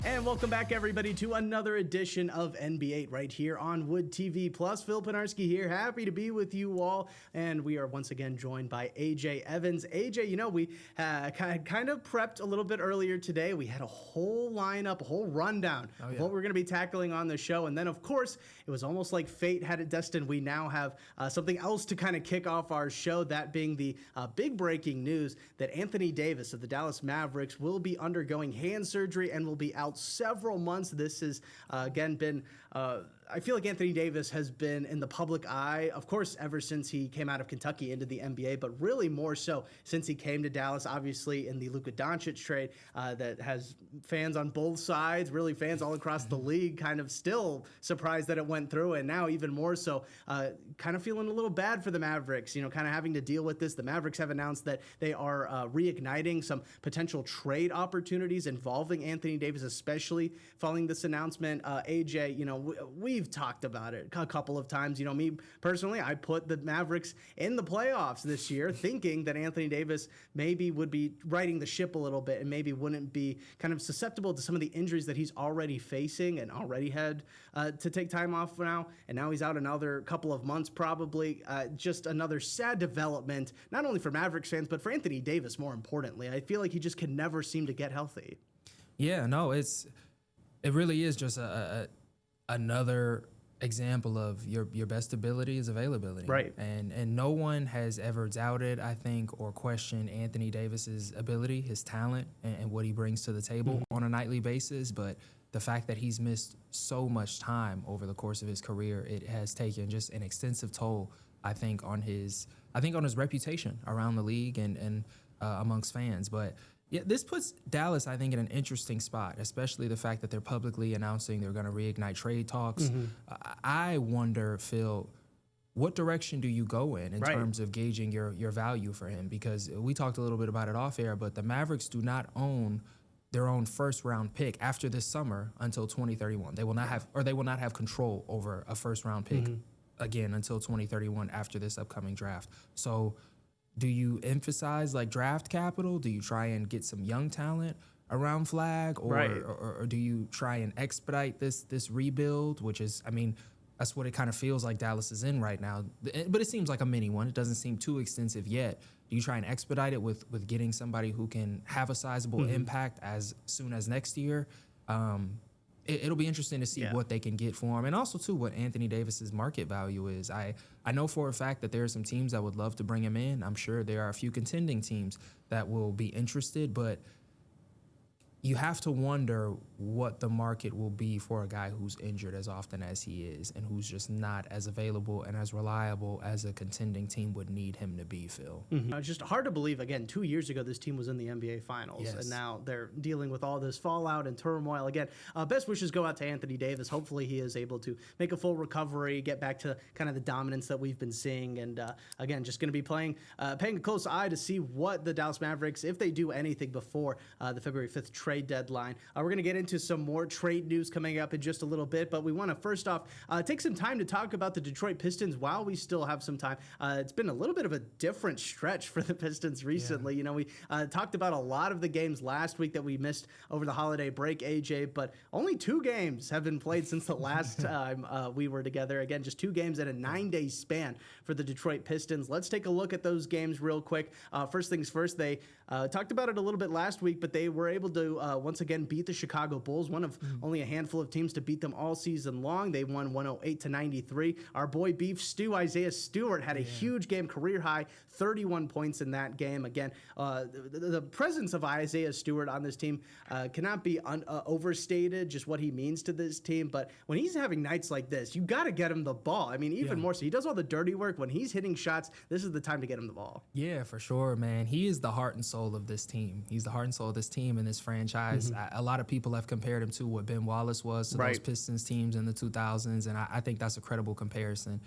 And welcome back, everybody, to another edition of NB8 right here on Wood TV Plus. Phil Pinarski here, happy to be with you all. And we are once again joined by AJ Evans. AJ, you know, we kind of prepped a little bit earlier today. We had a whole lineup, a whole rundown of what we're going to be tackling on the show. And then, of course, it was almost like fate had it destined. We now have something else to kind of kick off our show, that being the big breaking news that Anthony Davis of the Dallas Mavericks will be undergoing hand surgery and will be out several months. This has again been I feel like Anthony Davis has been in the public eye, of course, ever since he came out of Kentucky into the NBA, but really more so since he came to Dallas, obviously in the Luka Doncic trade that has fans on both sides, really fans all across the league, kind of still surprised that it went through, and now even more so, kind of feeling a little bad for the Mavericks, you know, kind of having to deal with this. The Mavericks have announced that they are reigniting some potential trade opportunities involving Anthony Davis, especially following this announcement. AJ, you know, we've talked about it a couple of times. You know, me personally, I put the Mavericks in the playoffs this year, thinking that Anthony Davis maybe would be riding the ship a little bit and maybe wouldn't be kind of susceptible to some of the injuries that he's already facing and already had to take time off now. And now he's out another couple of months, probably. Just another sad development, not only for Mavericks fans, but for Anthony Davis, more importantly. I feel like he just can never seem to get healthy. Yeah, no, it really is just another example of your best ability is availability. Right. And no one has ever doubted, I think, or questioned Anthony Davis's ability, his talent, and what he brings to the table on a nightly basis. But the fact that he's missed so much time over the course of his career, it has taken just an extensive toll, I think, on his reputation around the league and amongst fans. But yeah, this puts Dallas, I think, in an interesting spot, especially the fact that they're publicly announcing they're going to reignite trade talks. I wonder, Phil, what direction do you go in terms of gauging your value for him? Because we talked a little bit about it off air, but the Mavericks do not own their own first-round pick after this summer until 2031. They will not have control over a first-round pick again until 2031 after this upcoming draft. So do you emphasize like draft capital? Do you try and get some young talent around Flag, or do you try and expedite this rebuild? Which is, I mean, that's what it kind of feels like Dallas is in right now. But it seems like a mini one. It doesn't seem too extensive yet. Do you try and expedite it with getting somebody who can have a sizable impact as soon as next year? It'll be interesting to see what they can get for him, and also too what Anthony Davis's market value is. I know for a fact that there are some teams that would love to bring him in. I'm sure there are a few contending teams that will be interested, but you have to wonder what the market will be for a guy who's injured as often as he is and who's just not as available and as reliable as a contending team would need him to be, Phil. It's just hard to believe, again, 2 years ago this team was in the NBA Finals, and now they're dealing with all this fallout and turmoil. Again, best wishes go out to Anthony Davis. Hopefully he is able to make a full recovery, get back to kind of the dominance that we've been seeing, and again, just going to be paying a close eye to see what the Dallas Mavericks, if they do anything before the February 5th trade deadline. We're going to get into some more trade news coming up in just a little bit, but we want to first off take some time to talk about the Detroit Pistons while we still have some time. It's been a little bit of a different stretch for the Pistons recently. You know, we talked about a lot of the games last week that we missed over the holiday break, AJ, but only 2 games have been played since the last time we were together. Again, just 2 games in a 9-day span for the Detroit Pistons. Let's take a look at those games real quick. First things first, they talked about it a little bit last week, but they were able to once again beat the Chicago Bulls, one of only a handful of teams to beat them all season long. They won 108-93. Our boy Beef Stew, Isaiah Stewart, had a huge game, career high, 31 points in that game. Again, the presence of Isaiah Stewart on this team cannot be overstated, just what he means to this team. But when he's having nights like this, you got to get him the ball. I mean, even more so. He does all the dirty work. When he's hitting shots, this is the time to get him the ball. Yeah, for sure, man. He is the heart and soul of this team. He's the heart and soul of this team and this franchise. A lot of people have compared him to what Ben Wallace was to those Pistons teams in the 2000s, and I think that's a credible comparison.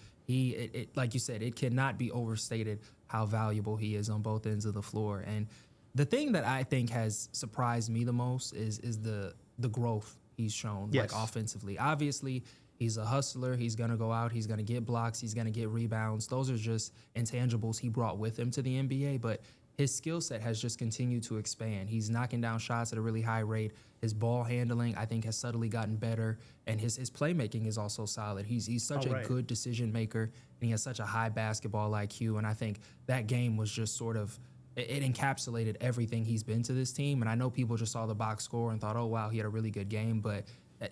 Like you said, it cannot be overstated how valuable he is on both ends of the floor. And the thing that I think has surprised me the most is the growth he's shown, like offensively. Obviously, He's a hustler. He's going to go out. He's going to get blocks. He's going to get rebounds. Those are just intangibles he brought with him to the NBA. But his skill set has just continued to expand. He's knocking down shots at a really high rate. His ball handling, I think, has subtly gotten better. And his playmaking is also solid. He's such a good decision maker, and he has such a high basketball IQ. And I think that game was just sort of, it encapsulated everything he's been to this team. And I know people just saw the box score and thought, oh, wow, he had a really good game. But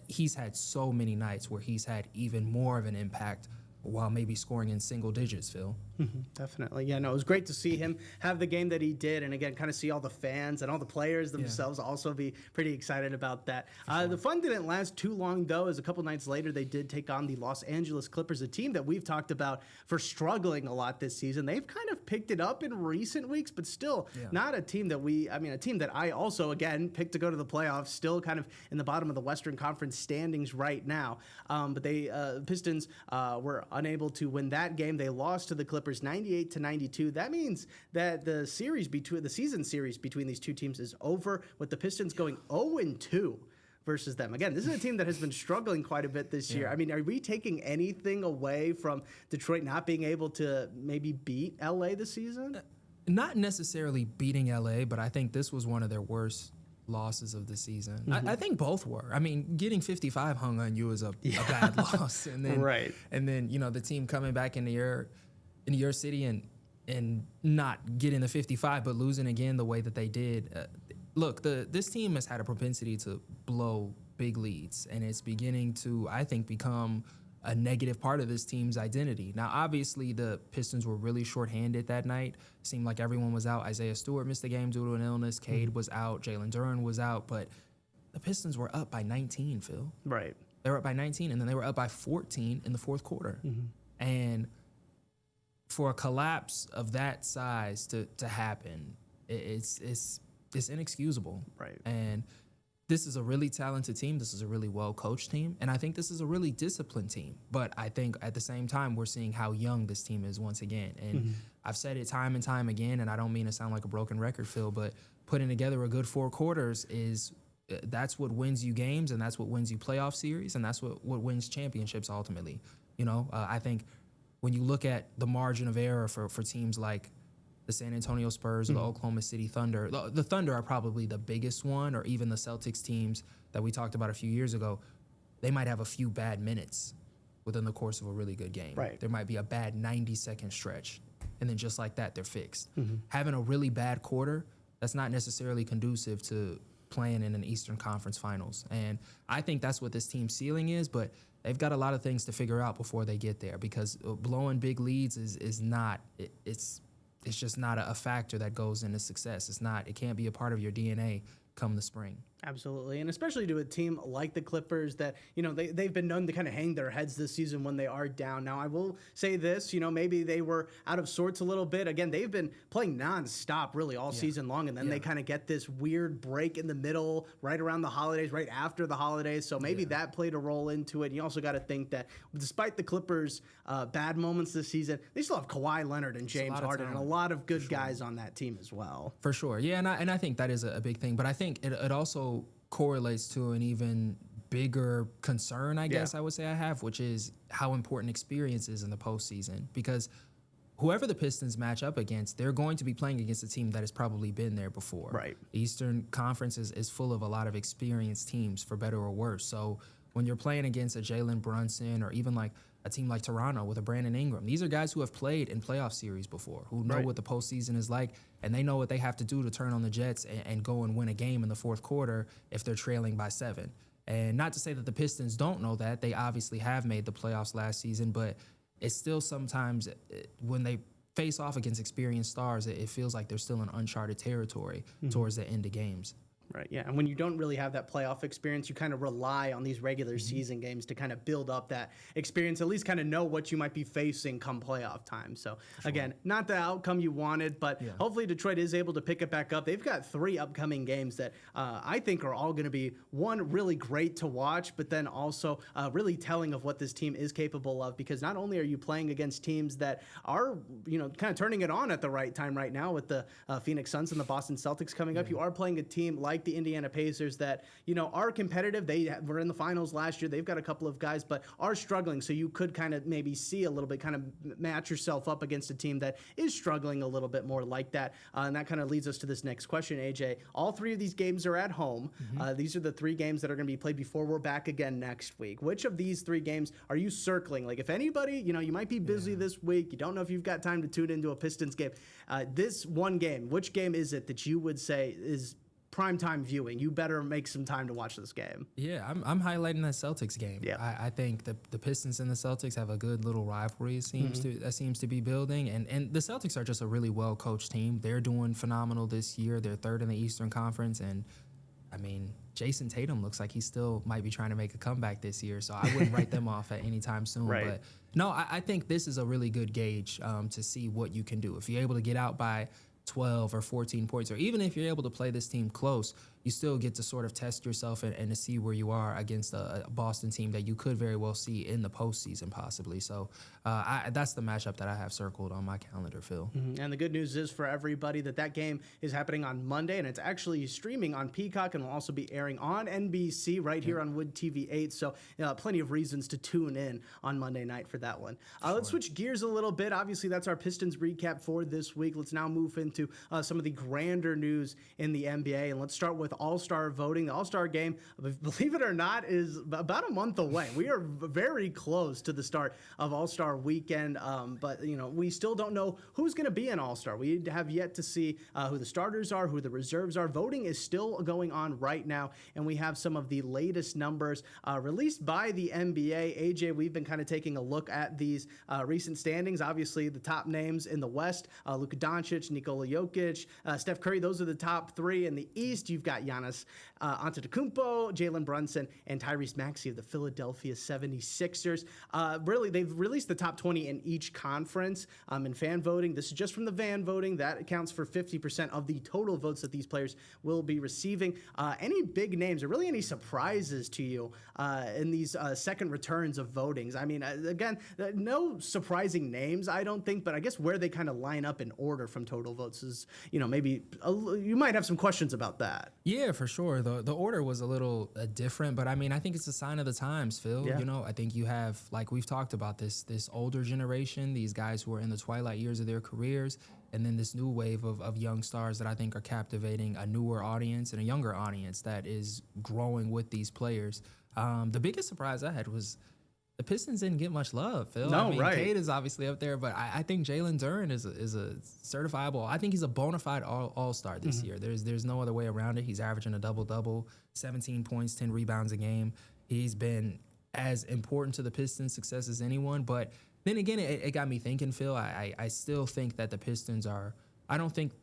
he's had so many nights where he's had even more of an impact while maybe scoring in single digits, Phil. Definitely. Yeah, no, it was great to see him have the game that he did. And again, kind of see all the fans and all the players themselves also be pretty excited about that. The fun didn't last too long, though, as a couple nights later, they did take on the Los Angeles Clippers, a team that we've talked about for struggling a lot this season. They've kind of picked it up in recent weeks, but still not a team that a team that I also, again, picked to go to the playoffs, still kind of in the bottom of the Western Conference standings right now. But the Pistons were unable to win that game. They lost to the Clippers 98-92. That means that the season series between these two teams is over, with the Pistons going 0-2 versus them. Again, this is a team that has been struggling quite a bit this year. I mean, are we taking anything away from Detroit not being able to maybe beat LA this season? Not necessarily beating LA, but I think this was one of their worst losses of the season. I think both were. I mean, getting 55 hung on you is a bad loss, and then and then the team coming back into your city and not getting the 55, but losing again the way that they did. Look, this team has had a propensity to blow big leads, and it's beginning to, I think, become a negative part of this team's identity. Now, obviously, the Pistons were really shorthanded that night. Seemed like everyone was out. Isaiah Stewart missed the game due to an illness. Cade was out. Jalen Duren was out. But the Pistons were up by 19, Phil. Right. They were up by 19, and then they were up by 14 in the fourth quarter. And for a collapse of that size to happen, it's inexcusable. Right. And this is a really talented team. This is a really well-coached team. And I think this is a really disciplined team. But I think at the same time, we're seeing how young this team is once again. And I've said it time and time again, and I don't mean to sound like a broken record, Phil, but putting together a good 4 quarters that's what wins you games, and that's what wins you playoff series, and that's what wins championships ultimately. I think when you look at the margin of error for teams like the San Antonio Spurs or the Oklahoma City Thunder. The Thunder are probably the biggest one, or even the Celtics teams that we talked about a few years ago. They might have a few bad minutes within the course of a really good game. Right. There might be a bad 90-second stretch, and then just like that, they're fixed. Having a really bad quarter, that's not necessarily conducive to playing in an Eastern Conference Finals. And I think that's what this team's ceiling is, but they've got a lot of things to figure out before they get there, because blowing big leads is not it's just not a factor that goes into success. It can't be a part of your DNA come the spring. Absolutely, and especially to a team like the Clippers that, they've been known to kind of hang their heads this season when they are down. Now, I will say this, maybe they were out of sorts a little bit. Again, they've been playing nonstop really all season long, and then they kind of get this weird break in the middle, right around the holidays, right after the holidays. So maybe that played a role into it. And you also got to think that despite the Clippers' bad moments this season, they still have Kawhi Leonard and James Harden and a lot of good guys on that team as well. For sure, yeah, and I think that is a big thing. But I think it also correlates to an even bigger concern, I guess I would say I have, which is how important experience is in the postseason. Because whoever the Pistons match up against, they're going to be playing against a team that has probably been there before. Right. The Eastern Conference is full of a lot of experienced teams, for better or worse. So when you're playing against a Jalen Brunson, or even like a team like Toronto with a Brandon Ingram, these are guys who have played in playoff series before, who know what the postseason is like, and they know what they have to do to turn on the Jets and go and win a game in the fourth quarter if they're trailing by 7. And not to say that the Pistons don't know that. They obviously have made the playoffs last season, but it's still sometimes when they face off against experienced stars, it feels like they're still in uncharted territory towards the end of games. Right, yeah. And when you don't really have that playoff experience, you kind of rely on these regular season games to kind of build up that experience, at least kind of know what you might be facing come playoff time. So, again, not the outcome you wanted, but hopefully Detroit is able to pick it back up. They've got 3 upcoming games that I think are all going to be, one, really great to watch, but then also really telling of what this team is capable of, because not only are you playing against teams that are, kind of turning it on at the right time right now with the Phoenix Suns and the Boston Celtics coming up, you are playing a team like like the Indiana Pacers that, are competitive. They were in the finals last year. They've got a couple of guys, but are struggling. So you could kind of maybe see a little bit, kind of match yourself up against a team that is struggling a little bit more like that. And that kind of leads us to this next question, AJ. All three of these games are at home. These are the three games that are going to be played before we're back again next week. Which of these three games are you circling? Like, if anybody, you might be busy this week. You don't know if you've got time to tune into a Pistons game. This one game, which game is it that you would say is primetime viewing? You better make some time to watch this game. Yeah, I'm highlighting that Celtics game. Yeah. I think the Pistons and the Celtics have a good little rivalry. That seems to be building, and the Celtics are just a really well coached team. They're doing phenomenal this year. They're third in the Eastern Conference, and I mean, Jason Tatum looks like he still might be trying to make a comeback this year, so I wouldn't write them off at any time soon. Right. But no, I think this is a really good gauge to see what you can do. If you're able to get out by 12 or 14 points, or even if you're able to play this team close, you still get to sort of test yourself and to see where you are against a Boston team that you could very well see in the postseason possibly. So that's the matchup that I have circled on my calendar, Phil. And the good news is for everybody that game is happening on Monday, and it's actually streaming on Peacock and will also be airing on NBC right here on Wood TV 8. So plenty of reasons to tune in on Monday night for that one. Let's switch gears a little bit. Obviously, that's our Pistons recap for this week. Let's now move into some of the grander news in the NBA, and let's start with All-Star voting. The All-Star game, believe it or not, is about a month away. We are very close to the start of All-Star weekend, but we still don't know who's going to be an All-Star. We have yet to see who the starters are, who the reserves are. Voting is still going on right now, and we have some of the latest numbers released by the NBA. AJ, we've been kind of taking a look at these recent standings. Obviously, the top names in the West, Luka Doncic, Nikola Jokic, Steph Curry, those are the top three. In the East, you've got Giannis Antetokounmpo, Jalen Brunson, and Tyrese Maxey of the Philadelphia 76ers. Really, they've released the top 20 in each conference in fan voting. This is just from the fan voting. That accounts for 50% of the total votes that these players will be receiving. Any big names or really any surprises to you in these second returns of votings? I mean, again, no surprising names, I don't think, but I guess where they kind of line up in order from total votes is, maybe you might have some questions about that. Yeah, for sure. The order was a little different, but I mean, I think it's a sign of the times, Phil. Yeah. I think you have, like we've talked about, this older generation, these guys who are in the twilight years of their careers, and then this new wave of young stars that I think are captivating a newer audience and a younger audience that is growing with these players. The biggest surprise I had was the Pistons didn't get much love, Phil. No, I mean, right. Cade is obviously up there, but I think Jalen Duren is a certifiable. I think he's a bona fide all-star this year. There's no other way around it. He's averaging a double-double, 17 points, 10 rebounds a game. He's been as important to the Pistons' success as anyone. But then again, it got me thinking, Phil. I still think that the Pistons are. I don't think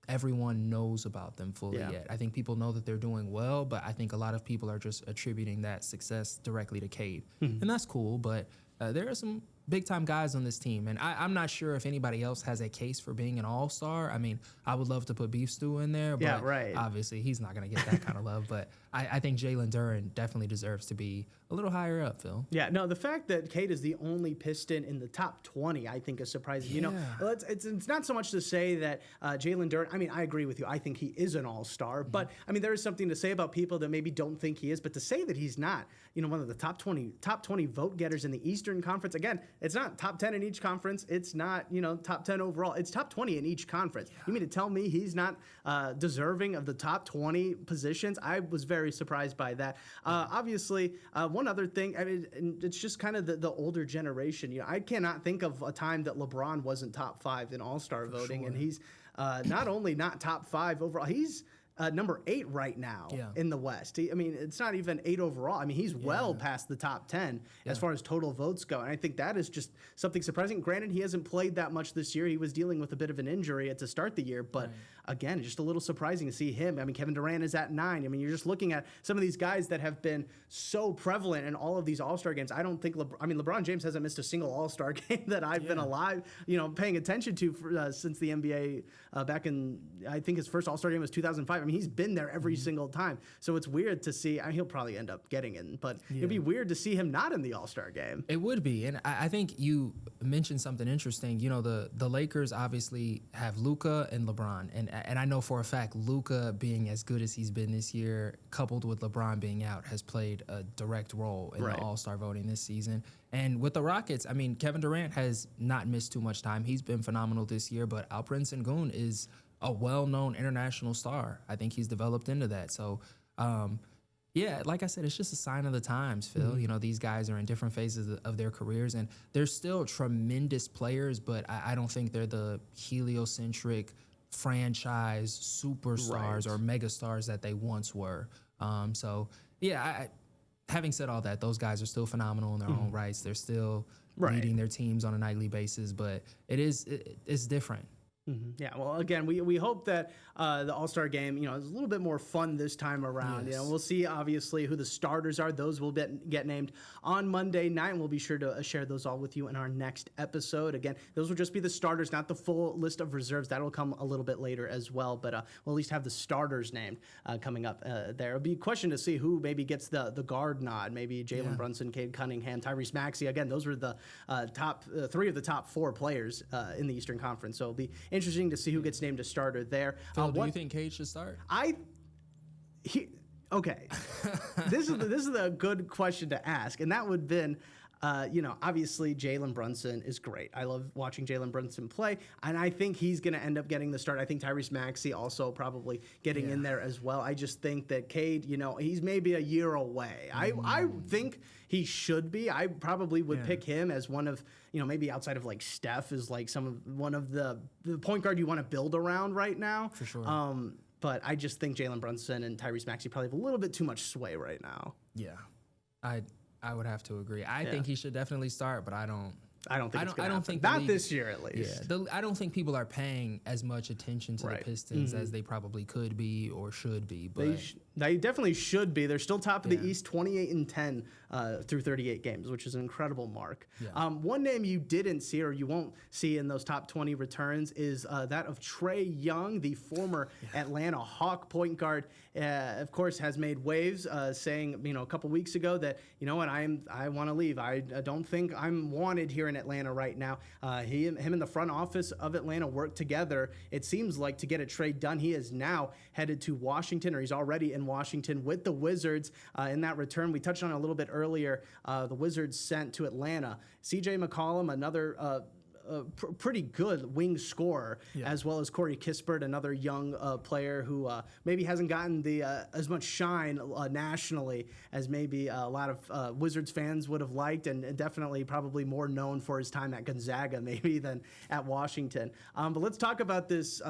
everyone knows about them fully yet. I think people know that they're doing well, but I think a lot of people are just attributing that success directly to Cade. And that's cool, but there are some big-time guys on this team, and I'm not sure if anybody else has a case for being an all-star. I mean, I would love to put Beef Stew in there, but obviously he's not going to get that kind of love. But I think Jalen Duren definitely deserves to be a little higher up, Phil. Yeah, no, the fact that Cade is the only Piston in the top 20, I think, is surprising. Yeah. It's not so much to say that Jalen Duren, I mean, I agree with you. I think he is an all-star. But, I mean, there is something to say about people that maybe don't think he is. But to say that he's not, one of the top 20 vote getters in the Eastern Conference, again, it's not top 10 in each conference. It's not, top 10 overall. It's top 20 in each conference. You mean to tell me he's not deserving of the top 20 positions? I was very surprised by that. Obviously, one other thing, I mean, it's just kind of the older generation. I cannot think of a time that LeBron wasn't top 5 in All-Star voting, sure. and he's not only not top 5 overall, he's number 8 right now in the West. I mean, it's not even 8 overall. I mean, he's well past the top 10 as far as total votes go. And I think that is just something surprising. Granted, he hasn't played that much this year. He was dealing with a bit of an injury to start the year. But again, just a little surprising to see him. I mean, Kevin Durant is at 9. I mean, you're just looking at some of these guys that have been so prevalent in all of these All-Star games. I don't think LeBron James hasn't missed a single All-Star game that I've been alive, paying attention to since the NBA back in, I think his first All-Star game was 2005. I I mean, he's been there every single time. So it's weird to see. I mean, he'll probably end up getting in, but it'd be weird to see him not in the All-Star game. It would be, and I think you mentioned something interesting. You know, the Lakers obviously have Luka and LeBron, and I know for a fact Luka being as good as he's been this year, coupled with LeBron being out, has played a direct role in the All-Star voting this season. And with the Rockets, I mean, Kevin Durant has not missed too much time. He's been phenomenal this year, but Alperen Sengun is a well-known international star. I think he's developed into that. So, yeah, like I said, it's just a sign of the times, Phil. You know, these guys are in different phases of their careers, and they're still tremendous players, but I don't think they're the heliocentric franchise superstars or megastars that they once were. So, yeah, having said all that, those guys are still phenomenal in their own rights. They're still leading their teams on a nightly basis, but it's different. Yeah, well, again, we hope that the All-Star game, you know, is a little bit more fun this time around. Yes. You know, we'll see, obviously, who the starters are. Those will get named on Monday night, and we'll be sure to share those all with you in our next episode. Again, those will just be the starters, not the full list of reserves. That'll come a little bit later as well, but we'll at least have the starters named coming up there. It'll be a question to see who maybe gets the guard nod. Maybe Jalen Brunson, Cade Cunningham, Tyrese Maxey. Again, those were the top three of the top four players in the Eastern Conference, so it'll be interesting to see who gets named a starter there. Phil, do you think Cade should start? Okay. This is a good question to ask, and that would have been, you know, obviously Jalen Brunson is great. I love watching Jalen Brunson play, and I think he's going to end up getting the start. I think Tyrese Maxey also probably getting in there as well. I just think that Cade, you know, he's maybe a year away. I think he should be. I probably would pick him as one of, you know, maybe outside of like Steph is like one of the point guard you want to build around right now. For sure. But I just think Jalen Brunson and Tyrese Maxey probably have a little bit too much sway right now. Yeah, I would have to agree. I think he should definitely start, but I don't think it's going to happen. Think not this year at least. Yeah, I don't think people are paying as much attention to the Pistons as they probably could be or should be. But they definitely should be. They're still top of the East, 28-10 through 38 games, which is an incredible mark. Yeah. One name you didn't see or you won't see in those top 20 returns is that of Trae Young, the former Atlanta Hawk point guard. Of course, has made waves, saying, you know, a couple weeks ago that, you know what, I want to leave. I don't think I'm wanted here in Atlanta right now. Him and the front office of Atlanta worked together, it seems like, to get a trade done. He is now headed to Washington, or he's already in Washington with the Wizards. In that return, we touched on it a little bit earlier, the Wizards sent to Atlanta C.J. McCollum, another pretty good wing scorer, as well as Corey Kispert, another young player who maybe hasn't gotten the as much shine nationally as maybe a lot of Wizards fans would have liked, and definitely probably more known for his time at Gonzaga maybe than at Washington. But let's talk about this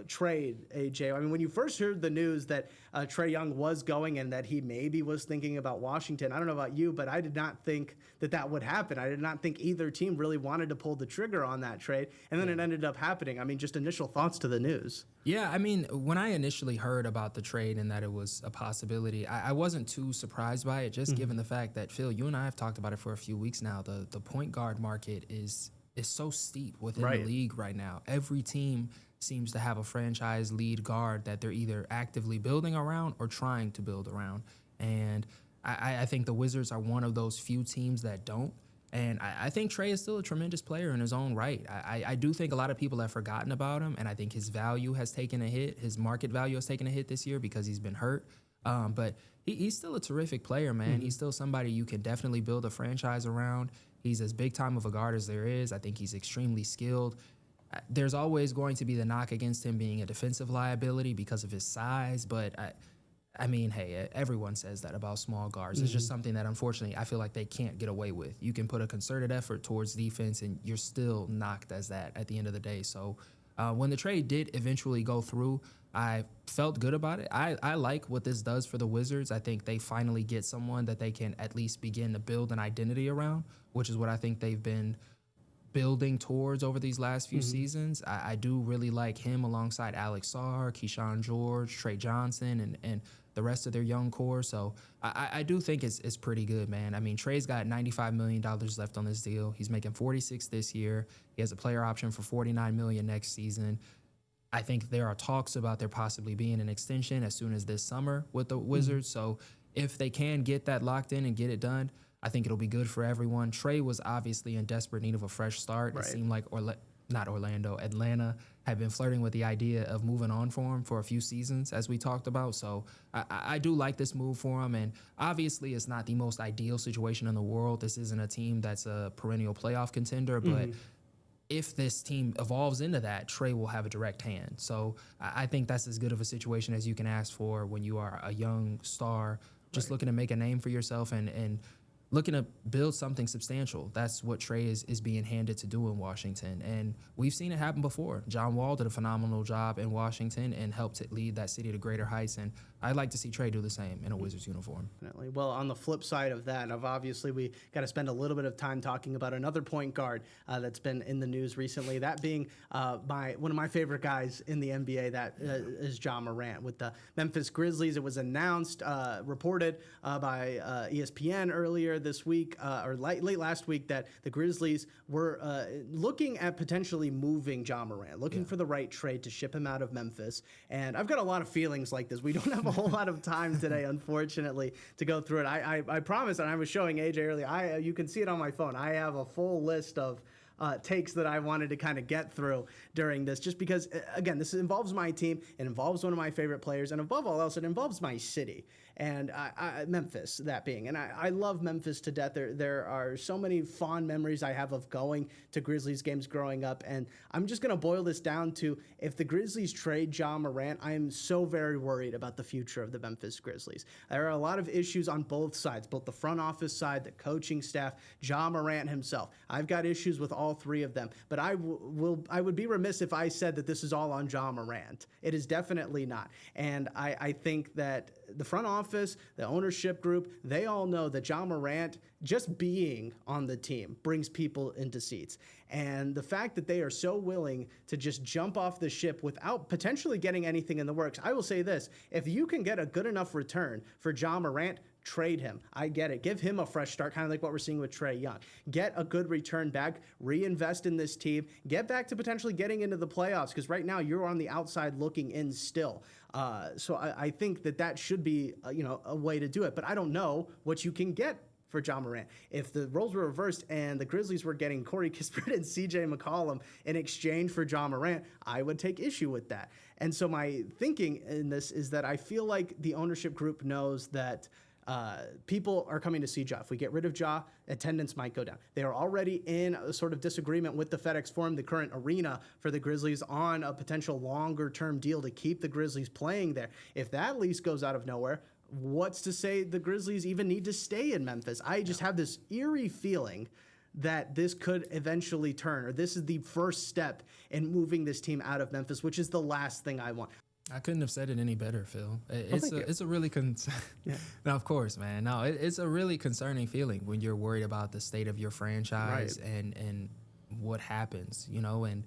trade, AJ. I mean, when you first heard the news that Trae Young was going and that he maybe was thinking about Washington, I don't know about you, but I did not think that would happen. I did not think either team really wanted to pull the trigger on that trade, and then it ended up happening. I mean, just initial thoughts to the news. Yeah, I mean, when I initially heard about the trade and that it was a possibility, I wasn't too surprised by it, just given the fact that, Phil, you and I have talked about it for a few weeks now. The point guard market is so steep within the league right now. Every team seems to have a franchise lead guard that they're either actively building around or trying to build around. And I think the Wizards are one of those few teams that don't. And I think Trae is still a tremendous player in his own right. I do think a lot of people have forgotten about him, and I think his value has taken a hit. His market value has taken a hit this year because he's been hurt. But he's still a terrific player, man. He's still somebody you can definitely build a franchise around. He's as big time of a guard as there is. I think he's extremely skilled. There's always going to be the knock against him being a defensive liability because of his size, but I mean, hey, everyone says that about small guards. It's just something that, unfortunately, I feel like they can't get away with. You can put a concerted effort towards defense, and you're still knocked as that at the end of the day. So when the trade did eventually go through, I felt good about it. I like what this does for the Wizards. I think they finally get someone that they can at least begin to build an identity around, which is what I think they've been building towards over these last few seasons. I do really like him alongside Alex Sarr, Keyshawn George, Trey Johnson, and the rest of their young core. So I do think it's pretty good, man. I mean, Trey's got $95 million left on this deal. He's making $46 this year. He has a player option for $49 million next season. I think there are talks about there possibly being an extension as soon as this summer with the Wizards. So if they can get that locked in and get it done, I think it'll be good for everyone. Trae was obviously in desperate need of a fresh start. Right. It seemed like Atlanta had been flirting with the idea of moving on for him for a few seasons, as we talked about. So I do like this move for him. And obviously it's not the most ideal situation in the world. This isn't a team that's a perennial playoff contender, but if this team evolves into that, Trae will have a direct hand. So I think that's as good of a situation as you can ask for when you are a young star, just looking to make a name for yourself and looking to build something substantial. That's what Trae is being handed to do in Washington. And we've seen it happen before. John Wall did a phenomenal job in Washington and helped it lead that city to greater heights. And I'd like to see Trae do the same in a Wizards uniform. Definitely. Well, on the flip side of that, obviously we got to spend a little bit of time talking about another point guard that's been in the news recently. That being one of my favorite guys in the NBA. That is Ja Morant with the Memphis Grizzlies. It was announced, reported by ESPN earlier this week or late last week that the Grizzlies were looking at potentially moving Ja Morant, looking for the right trade to ship him out of Memphis. And I've got a lot of feelings like this. We don't have a whole lot of time today, unfortunately, to go through it. I promise, and I was showing AJ earlier, you can see it on my phone. I have a full list of takes that I wanted to kind of get through during this, just because, again, this involves my team, it involves one of my favorite players, and above all else, it involves my city. And Memphis, that being. And I love Memphis to death. There are so many fond memories I have of going to Grizzlies games growing up. And I'm just going to boil this down to, if the Grizzlies trade Ja Morant, I am so very worried about the future of the Memphis Grizzlies. There are a lot of issues on both sides, both the front office side, the coaching staff, Ja Morant himself. I've got issues with all three of them. But I would be remiss if I said that this is all on Ja Morant. It is definitely not. And I think that the front office, the ownership group, they all know that Ja Morant, just being on the team, brings people into seats. And the fact that they are so willing to just jump off the ship without potentially getting anything in the works, I will say this, if you can get a good enough return for Ja Morant, trade him. I get it. Give him a fresh start, kind of like what we're seeing with Trae Young. Get a good return back, reinvest in this team, get back to potentially getting into the playoffs, because right now you're on the outside looking in still. So I think that should be a way to do it. But I don't know what you can get for Ja Morant. If the roles were reversed and the Grizzlies were getting Corey Kispert and CJ McCollum in exchange for Ja Morant, I would take issue with that. And so my thinking in this is that I feel like the ownership group knows that people are coming to see Ja. If we get rid of Ja, attendance might go down. They are already in a sort of disagreement with the FedEx Forum, the current arena for the Grizzlies, on a potential longer-term deal to keep the Grizzlies playing there. If that lease goes out of nowhere, what's to say the Grizzlies even need to stay in Memphis? I just have this eerie feeling that this could eventually turn, or this is the first step in moving this team out of Memphis, which is the last thing I want. I couldn't have said it any better, Phil. It's a really Now, of course, man. No, it's a really concerning feeling when you're worried about the state of your franchise and what happens, and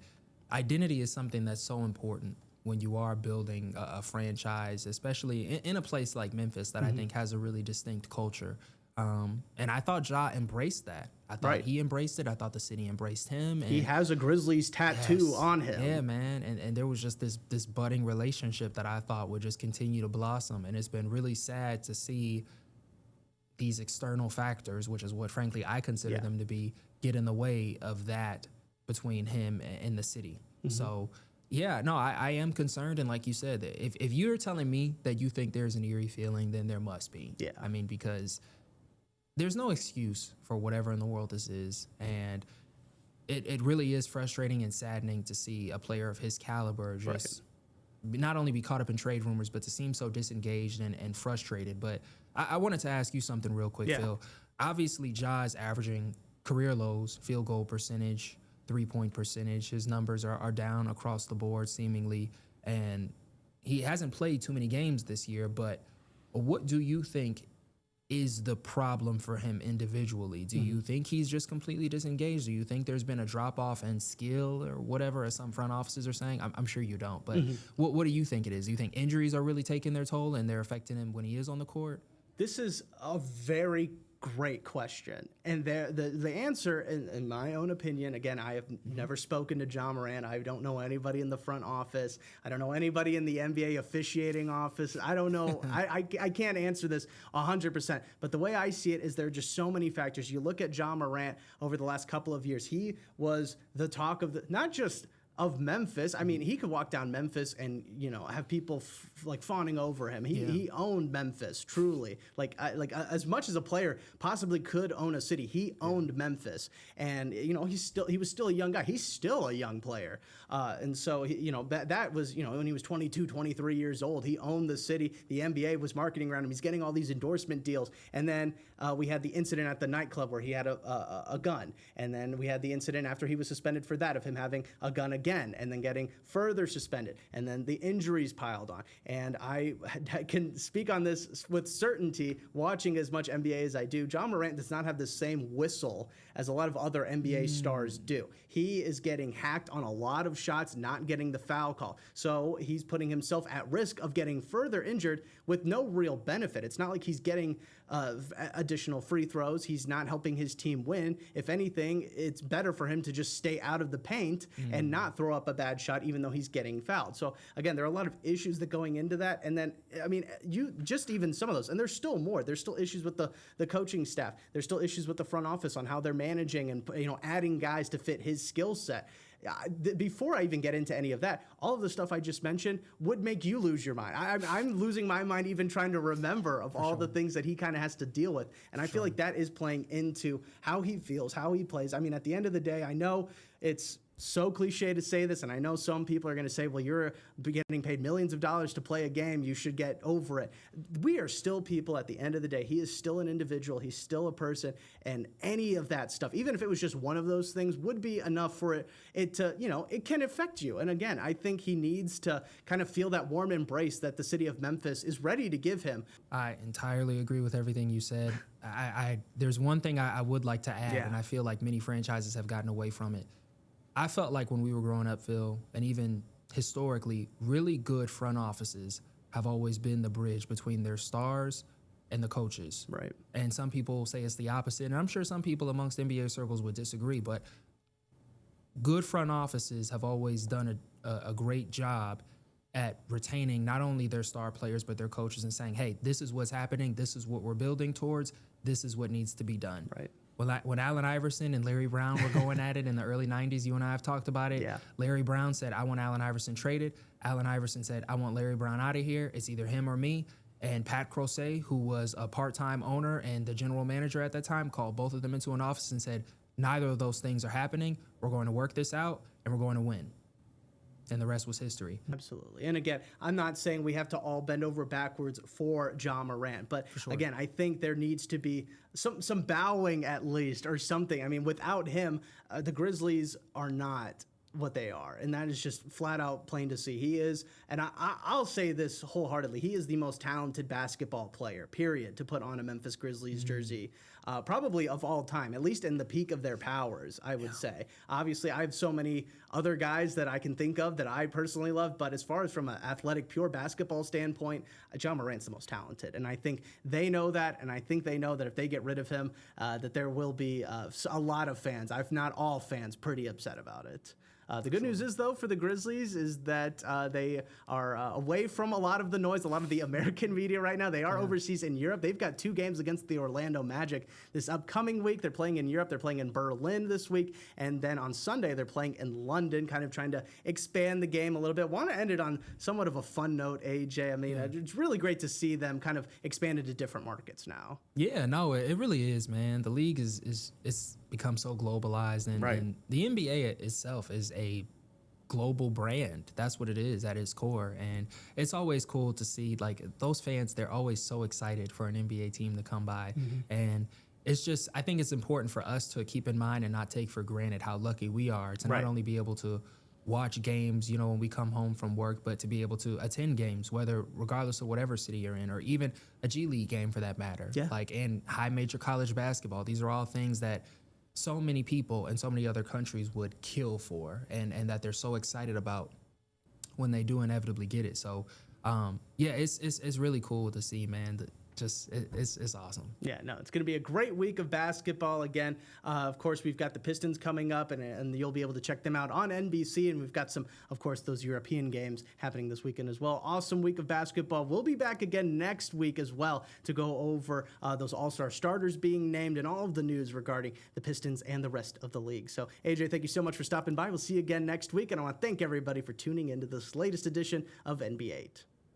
identity is something that's so important when you are building a franchise, especially in a place like Memphis that I think has a really distinct culture. And I thought Ja embraced that. I thought he embraced it. I thought the city embraced him. And he has a Grizzlies tattoo on him. Yeah, man. And there was just this budding relationship that I thought would just continue to blossom. And it's been really sad to see these external factors, which is what, frankly, I consider them to be, get in the way of that between him and the city. So, yeah, no, I am concerned. And like you said, if you're telling me that you think there's an eerie feeling, then there must be. Yeah. I mean, because there's no excuse for whatever in the world this is. And it really is frustrating and saddening to see a player of his caliber just not only be caught up in trade rumors, but to seem so disengaged and frustrated. But I wanted to ask you something real quick, Phil. Obviously, Ja is averaging career lows, field goal percentage, three-point percentage. His numbers are down across the board, seemingly. And he hasn't played too many games this year. But what do you think is the problem for him individually? Do you think he's just completely disengaged? Do you think there's been a drop-off in skill or whatever, as some front offices are saying? I'm sure you don't, but what do you think it is? Do you think injuries are really taking their toll and they're affecting him when he is on the court? This is a very great question. And the answer, in my own opinion, again, I have never spoken to John Morant. I don't know anybody in the front office. I don't know anybody in the NBA officiating office. I don't know. I can't answer this 100%. But the way I see it is there are just so many factors. You look at John Morant over the last couple of years. He was the talk of not just of Memphis. I mean, he could walk down Memphis and, have people like fawning over him. He owned Memphis, truly. As much as a player possibly could own a city, he owned Memphis. And, he was still a young guy. He's still a young player. And so, that was, when he was 22, 23 years old, he owned the city. The NBA was marketing around him. He's getting all these endorsement deals. And then we had the incident at the nightclub where he had a gun. And then we had the incident after he was suspended for that of him having a gun again and then getting further suspended. And then the injuries piled on. And I can speak on this with certainty, watching as much NBA as I do. John Morant does not have the same whistle as a lot of other NBA stars do. He is getting hacked on a lot of shots, not getting the foul call. So he's putting himself at risk of getting further injured with no real benefit. It's not like he's getting additional free throws. He's not helping his team win. If anything, it's better for him to just stay out of the paint and not throw up a bad shot, even though he's getting fouled. So again, there are a lot of issues that going into that. And then, I mean, you just even some of those, and there's still more. There's still issues with the coaching staff. There's still issues with the front office on how they're managing and, adding guys to fit his skill set. Before I even get into any of that, all of the stuff I just mentioned would make you lose your mind. I'm losing my mind even trying to remember of all the things that he kind of has to deal with. And I feel like that is playing into how he feels, how he plays. I mean, at the end of the day, I know it's so cliche to say this, and I know some people are going to say, well, you're getting paid millions of dollars to play a game. You should get over it. We are still people at the end of the day. He is still an individual. He's still a person, and any of that stuff, even if it was just one of those things, would be enough for it to, it can affect you. And again, I think he needs to kind of feel that warm embrace that the city of Memphis is ready to give him. I entirely agree with everything you said. There's one thing I would like to add, and I feel like many franchises have gotten away from it. I felt like when we were growing up, Phil, and even historically, really good front offices have always been the bridge between their stars and the coaches. Right. And some people say it's the opposite, and I'm sure some people amongst NBA circles would disagree, but good front offices have always done a great job at retaining not only their star players, but their coaches and saying, hey, this is what's happening, this is what we're building towards, this is what needs to be done. Right. When Allen Iverson and Larry Brown were going at it in the early 90s, you and I have talked about it. Yeah. Larry Brown said, I want Allen Iverson traded. Allen Iverson said, I want Larry Brown out of here. It's either him or me. And Pat Crocet, who was a part-time owner and the general manager at that time, called both of them into an office and said, neither of those things are happening. We're going to work this out, and we're going to win. And the rest was history. Absolutely. And again, I'm not saying we have to all bend over backwards for John Morant, but again, I think there needs to be some bowing at least or something. I mean, without him, the Grizzlies are not what they are, and that is just flat out plain to see. He is, and I'll say this wholeheartedly, he is the most talented basketball player, period, to put on a Memphis Grizzlies jersey, probably of all time, at least in the peak of their powers, I would say. Obviously, I have so many other guys that I can think of that I personally love, but as far as from an athletic, pure basketball standpoint, John Morant's the most talented, and I think they know that, and I think they know that if they get rid of him, that there will be a lot of fans, if not all fans, pretty upset about it. The good news is, though, for the Grizzlies is that they are away from a lot of the noise, a lot of the American media right now. They are overseas in Europe. They've got 2 games against the Orlando Magic this upcoming week. They're playing in Europe. They're playing in Berlin this week. And then on Sunday, they're playing in London, kind of trying to expand the game a little bit. Want to end it on somewhat of a fun note, AJ. I mean, it's really great to see them kind of expand into different markets now. Yeah, no, it really is, man. The league it's become so globalized, and the NBA itself is a global brand. That's what it is at its core, and it's always cool to see like those fans. They're always so excited for an NBA team to come by, and it's just, I think it's important for us to keep in mind and not take for granted how lucky we are to not only be able to watch games, when we come home from work, but to be able to attend games, regardless of whatever city you're in, or even a G League game for that matter. Yeah. Like in high major college basketball, these are all things that so many people in so many other countries would kill for, and that they're so excited about when they do inevitably get it. So, it's really cool to see, man. It's awesome. Yeah, no, it's going to be a great week of basketball again. Of course, we've got the Pistons coming up, and you'll be able to check them out on NBC. And we've got some, of course, those European games happening this weekend as well. Awesome week of basketball. We'll be back again next week as well to go over those All-Star starters being named and all of the news regarding the Pistons and the rest of the league. So, AJ, thank you so much for stopping by. We'll see you again next week. And I want to thank everybody for tuning into this latest edition of NB8.